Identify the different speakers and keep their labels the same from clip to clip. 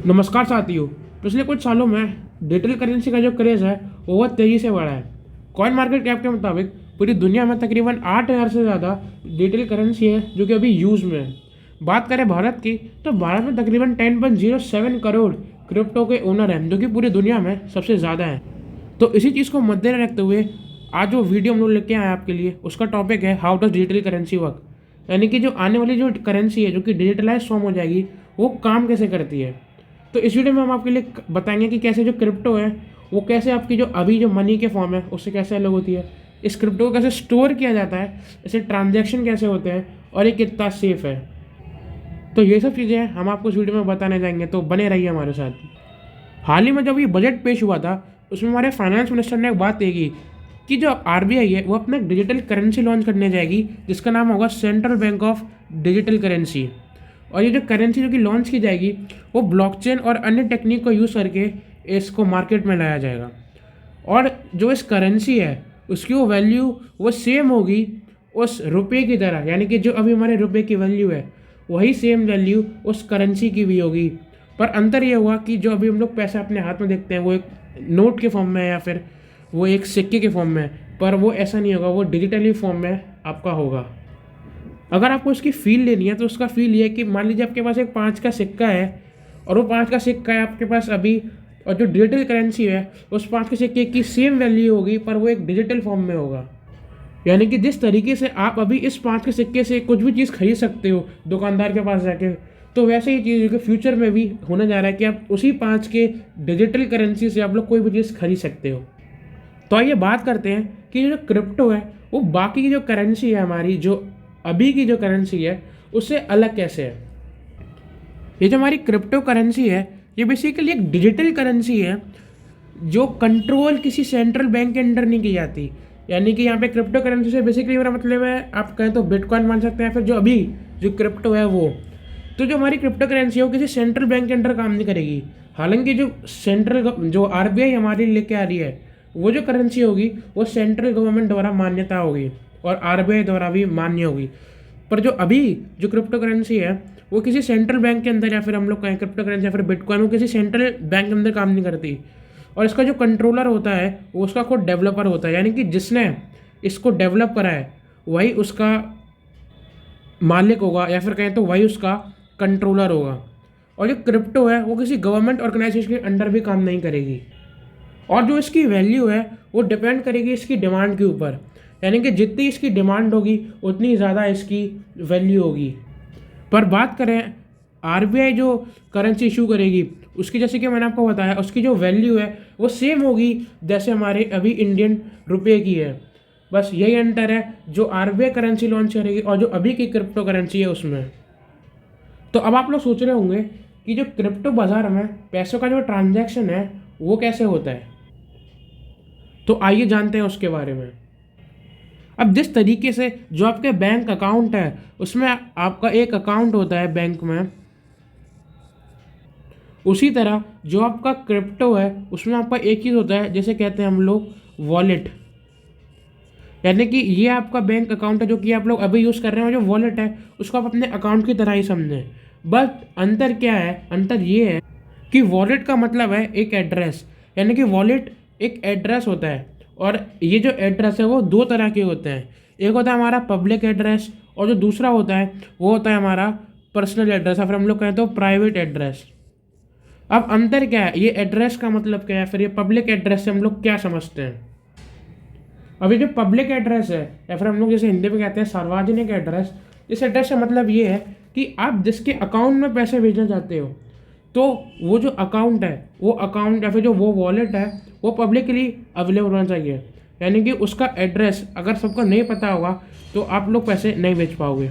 Speaker 1: नमस्कार साथियों। पिछले कुछ सालों में डिजिटल करेंसी का जो क्रेज़ है वो बहुत तेज़ी से बढ़ा है। कॉइन मार्केट कैप के मुताबिक पूरी दुनिया में तकरीबन 8,000 से ज़्यादा डिजिटल करेंसी है जो कि अभी यूज़ में है। बात करें भारत की, तो भारत में तकरीबन 10.07 करोड़ क्रिप्टो के ओनर हैं, जो कि पूरी दुनिया में सबसे ज़्यादा है। तो इसी चीज़ को मद्देनजर रखते हुए आज जो वीडियो हम लोग लेके आए हैं आपके लिए, उसका टॉपिक है how does digital currency work. यानी कि जो आने वाली जो करेंसी है जो कि डिजिटलाइज फॉर्म हो जाएगी, वो काम कैसे करती है। तो इस वीडियो में हम आपके लिए बताएंगे कि कैसे जो क्रिप्टो है वो कैसे आपकी जो अभी जो मनी के फॉर्म है उससे कैसे अलग होती है, इस क्रिप्टो को कैसे स्टोर किया जाता है, इससे ट्रांजैक्शन कैसे होते हैं और ये कितना सेफ है। तो ये सब चीज़ें हम आपको इस वीडियो में बताने जाएंगे, तो बने रहिए हमारे साथ। हाल ही में जब ये बजट पेश हुआ था, उसमें हमारे फाइनेंस मिनिस्टर ने एक बात कही कि जो आरबीआई है वो अपना डिजिटल करेंसी लॉन्च करने जाएगी, जिसका नाम होगा central bank of digital currency. और ये जो करेंसी जो कि लॉन्च की जाएगी वो ब्लॉकचेन और अन्य टेक्निक को यूज़ करके इसको मार्केट में लाया जाएगा। और जो इस करेंसी है उसकी वो वैल्यू वो सेम होगी उस रुपये की तरह, यानी कि जो अभी हमारे रुपये की वैल्यू है वही सेम वैल्यू उस करेंसी की भी होगी। पर अंतर ये हुआ कि जो अभी हम लोग पैसा अपने हाथ में देखते हैं वो एक नोट के फॉर्म में है या फिर वो एक सिक्के के फॉर्म में है, पर वो ऐसा नहीं होगा, वो डिजिटली फॉर्म में आपका होगा। अगर आपको इसकी फ़ील लेनी है तो उसका फ़ील ये है कि मान लीजिए आपके पास एक 5 का सिक्का है और वो 5 का सिक्का है आपके पास अभी, और जो डिजिटल करेंसी है उस 5 के सिक्के की सेम वैल्यू होगी पर वो एक डिजिटल फॉर्म में होगा। यानी कि जिस तरीके से आप अभी इस 5 के सिक्के से कुछ भी चीज़ खरीद सकते हो दुकानदार के पास जाके, तो वैसे ही चीज़ फ्यूचर में भी होने जा रहा है कि आप उसी 5 के डिजिटल करेंसी से आप लोग कोई भी चीज़ खरीद सकते हो। तो आइए बात करते हैं कि जो क्रिप्टो है वो बाकी की जो करेंसी है हमारी, जो अभी की जो करेंसी है उससे अलग कैसे है। ये जो हमारी क्रिप्टो करेंसी है ये बेसिकली एक डिजिटल करेंसी है जो कंट्रोल किसी सेंट्रल बैंक के अंडर नहीं की जाती। यानी कि यहाँ पे क्रिप्टो करेंसी से बेसिकली मेरा मतलब है, आप कहें तो बिटकॉइन मान सकते हैं, फिर जो अभी जो क्रिप्टो है वो। तो जो हमारी क्रिप्टो करेंसी है वो किसी सेंट्रल बैंक के अंडर काम नहीं करेगी। हालांकि जो जो आरबीआई हमारी लेके आ रही है वो जो करेंसी होगी वो सेंट्रल गवर्नमेंट द्वारा मान्यता होगी और आरबीआई द्वारा भी मान्य होगी। पर जो अभी जो क्रिप्टो करेंसी है वो किसी सेंट्रल बैंक के अंदर, या फिर हम लोग कहें क्रिप्टो करेंसी या फिर बिटकॉइन, वो किसी सेंट्रल बैंक के अंदर काम नहीं करती। और इसका जो कंट्रोलर होता है वो उसका खुद डेवलपर होता है, यानी कि जिसने इसको डेवलप करा है वही उसका मालिक होगा, या फिर कहें तो वही उसका कंट्रोलर होगा। और जो क्रिप्टो है वो किसी गवर्नमेंट ऑर्गेनाइजेशन के अंडर भी काम नहीं करेगी। और जो इसकी वैल्यू है वो डिपेंड करेगी इसकी डिमांड के ऊपर, यानी कि जितनी इसकी डिमांड होगी उतनी ज़्यादा इसकी वैल्यू होगी। पर बात करें आरबीआई जो करेंसी इशू करेगी उसकी, जैसे कि मैंने आपको बताया, उसकी जो वैल्यू है वो सेम होगी जैसे हमारे अभी इंडियन रुपये की है। बस यही अंतर है जो आरबीआई करेंसी लॉन्च करेगी और जो अभी की क्रिप्टो करेंसी है उसमें। तो अब आप लोग सोच रहे होंगे कि जो क्रिप्टो बाज़ार में पैसों का जो ट्रांजैक्शन है वो कैसे होता है। तो आइए जानते हैं उसके बारे में। अब जिस तरीके से जो आपके बैंक अकाउंट है उसमें आपका एक अकाउंट होता है बैंक में, उसी तरह जो आपका क्रिप्टो है उसमें आपका एक चीज़ होता है, जैसे कहते हैं हम लोग वॉलेट। यानी कि ये आपका बैंक अकाउंट है जो कि आप लोग अभी यूज़ कर रहे हैं, और जो वॉलेट है उसको आप अपने अकाउंट की तरह ही समझें। बट अंतर क्या है, अंतर ये है कि वॉलेट का मतलब है एक एड्रेस, यानी कि वॉलेट एक एड्रेस होता है। और ये जो एड्रेस है वो दो तरह के होते हैं, एक होता है हमारा पब्लिक एड्रेस और जो दूसरा होता है वो होता है हमारा पर्सनल एड्रेस, या फिर हम लोग कहें तो प्राइवेट एड्रेस। अब अंतर क्या है, ये एड्रेस का मतलब क्या है, फिर ये पब्लिक एड्रेस से हम लोग क्या समझते हैं। अभी जो पब्लिक एड्रेस है या फिर हम लोग जैसे हिंदी में कहते हैं सार्वजनिक एड्रेस, इस एड्रेस का मतलब ये है कि आप जिसके अकाउंट में पैसे भेजना चाहते हो, तो वो जो अकाउंट है वो अकाउंट या फिर जो वो वॉलेट है वो पब्लिकली अवेलेबल होना चाहिए। यानी कि उसका एड्रेस अगर सबको नहीं पता होगा तो आप लोग पैसे नहीं भेज पाओगे।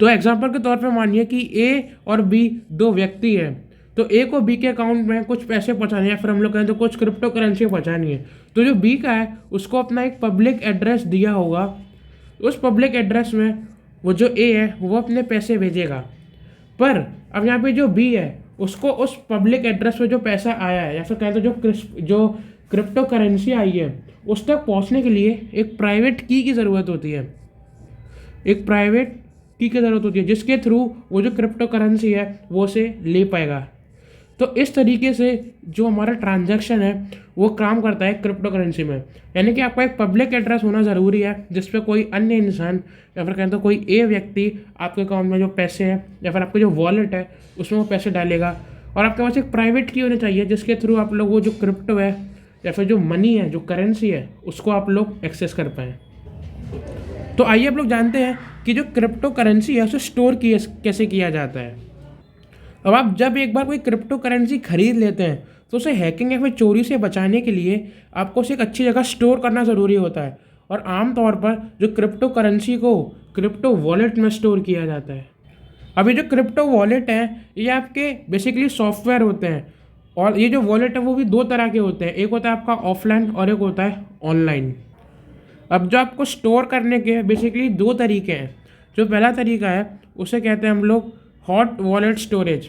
Speaker 1: तो एग्जांपल के तौर पे मानिए कि ए और बी दो व्यक्ति हैं, तो ए को बी के अकाउंट में कुछ पैसे पहुंचाने या फिर हम लोग कहें तो कुछ क्रिप्टो करेंसी पहुंचानी है, तो जो बी का है उसको अपना एक पब्लिक एड्रेस दिया होगा। उस पब्लिक एड्रेस में वो जो ए है वो अपने पैसे भेजेगा। पर अब यहाँ पे जो बी है उसको उस पब्लिक एड्रेस पे जो पैसा आया है या फिर कहें तो जो क्रिप्टो करेंसी आई है उस तक पहुँचने के लिए एक प्राइवेट की ज़रूरत होती है। एक प्राइवेट की ज़रूरत होती है जिसके थ्रू वो जो क्रिप्टो करेंसी है वो उसे ले पाएगा। तो इस तरीके से जो हमारा ट्रांजैक्शन है वो काम करता है क्रिप्टो करेंसी में। यानी कि आपका एक पब्लिक एड्रेस होना ज़रूरी है जिस पे कोई अन्य इंसान या फिर कहते तो कोई ए व्यक्ति आपके अकाउंट में जो पैसे हैं या फिर आपके जो वॉलेट है उसमें वो पैसे डालेगा। और आपके पास एक प्राइवेट की होनी चाहिए जिसके थ्रू आप लोग वो जो क्रिप्टो है या फिर जो मनी है, जो करेंसी है, उसको आप लोग एक्सेस कर पाएँ। तो आइए आप लोग जानते हैं कि जो क्रिप्टो करेंसी है उसे स्टोर कैसे किया जाता है। अब आप जब एक बार कोई क्रिप्टो करेंसी खरीद लेते हैं तो उसे हैकिंग या फिर चोरी से बचाने के लिए आपको उसे एक अच्छी जगह स्टोर करना ज़रूरी होता है। और आमतौर पर जो क्रिप्टो करेंसी को क्रिप्टो वॉलेट में स्टोर किया जाता है। अब ये जो क्रिप्टो वॉलेट है ये आपके बेसिकली सॉफ्टवेयर होते हैं। और ये जो वॉलेट है वो भी दो तरह के होते हैं, एक होता है आपका ऑफलाइन और एक होता है ऑनलाइन। अब जो आपको स्टोर करने के बेसिकली दो तरीके हैं। जो पहला तरीका है उसे कहते हैं हम लोग हॉट वॉलेट स्टोरेज।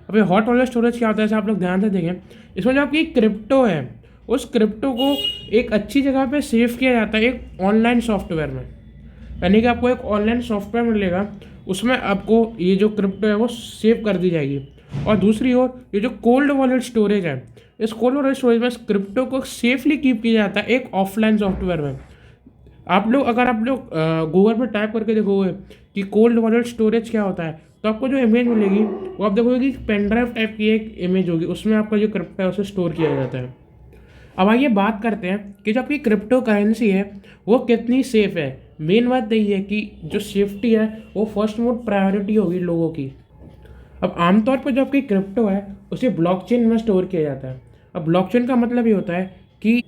Speaker 1: अब ये हॉट वॉलेट स्टोरेज क्या होता है, ऐसे आप लोग ध्यान से देखें। इसमें जो आपकी क्रिप्टो है उस क्रिप्टो को एक अच्छी जगह पे सेव किया जाता है एक ऑनलाइन सॉफ्टवेयर में। यानी कि आपको एक ऑनलाइन सॉफ्टवेयर मिलेगा, उसमें आपको ये जो क्रिप्टो है वो सेव कर दी जाएगी। और दूसरी ओर ये जो कोल्ड वॉलेट स्टोरेज है, इस कोल्ड वॉलेट स्टोरेज में इस क्रिप्टो को सेफली कीप किया जाता है एक ऑफलाइन सॉफ्टवेयर में। अगर आप लोग गूगल पर टाइप करके देखोगे कि कोल्ड वॉलेट स्टोरेज क्या होता है तो आपको जो इमेज मिलेगी वो आप देखोगे कि पेन ड्राइव टाइप की एक इमेज होगी, उसमें आपका जो क्रिप्टो है उसे स्टोर किया जाता है। अब आइए बात करते हैं कि जो आपकी क्रिप्टो करेंसी है वो कितनी सेफ़ है। मेन बात यही है कि जो सेफ्टी है वो फर्स्ट मोस्ट प्रायोरिटी होगी लोगों की। अब आमतौर पर जो आपकी क्रिप्टो है उसे ब्लॉकचेन में स्टोर किया जाता है। अब ब्लॉकचेन का मतलब ये होता है कि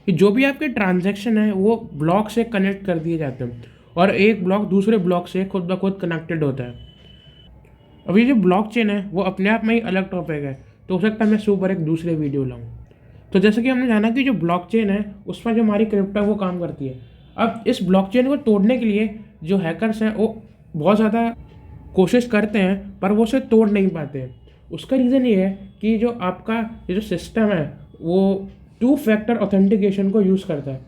Speaker 1: जो भी आपके ट्रांजैक्शन है वो ब्लॉक से कनेक्ट कर दिए जाते हैं और एक ब्लॉक दूसरे ब्लॉक से खुद ब खुद कनेक्टेड होता है। अब ये जो ब्लॉकचेन है वो अपने आप में ही अलग टॉपिक है, तो हो सकता है मैं इसके ऊपर एक दूसरे वीडियो लाऊं। तो जैसे कि हमने जाना कि जो ब्लॉकचेन है उसमें जो हमारी क्रिप्टो है वो काम करती है। अब इस ब्लॉकचेन को तोड़ने के लिए जो हैकर्स हैं वो बहुत ज़्यादा कोशिश करते हैं पर वो उसे तोड़ नहीं पाते हैं। उसका रीज़न ये है कि जो आपका ये जो सिस्टम है वो 2 फैक्टर ऑथेंटिकेशन को यूज़ करता है।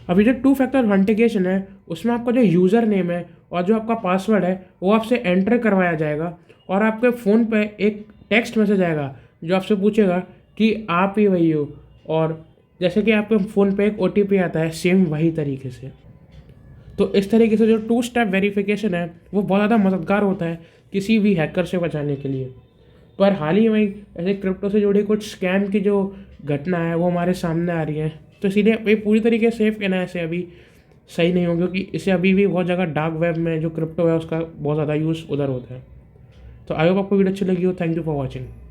Speaker 1: अभी जो 2 फैक्टर ऑथेंटिकेशन है उसमें आपका जो यूज़र नेम है और जो आपका पासवर्ड है वो आपसे एंटर करवाया जाएगा और आपके फ़ोन पे एक टेक्स्ट मैसेज आएगा जो आपसे पूछेगा कि आप ही वही हो। और जैसे कि आपके फ़ोन पे एक OTP आता है सेम वही तरीके से। तो इस तरीके से जो 2 स्टेप वेरिफिकेशन है वो बहुत ज़्यादा मददगार होता है किसी भी हैकर से बचाने के लिए। पर हाल ही में ऐसे क्रिप्टो से जुड़ी कुछ स्कैम की जो घटना है वो हमारे सामने आ रही है, तो इसीलिए ये पूरी तरीके से सेफ कहना ऐसे अभी सही नहीं हो, क्योंकि इसे अभी भी बहुत जगह डार्क वेब में जो क्रिप्टो है उसका बहुत ज़्यादा यूज़ उधर होता है। तो आई होप आपको वीडियो अच्छी लगी हो। Thank you for watching.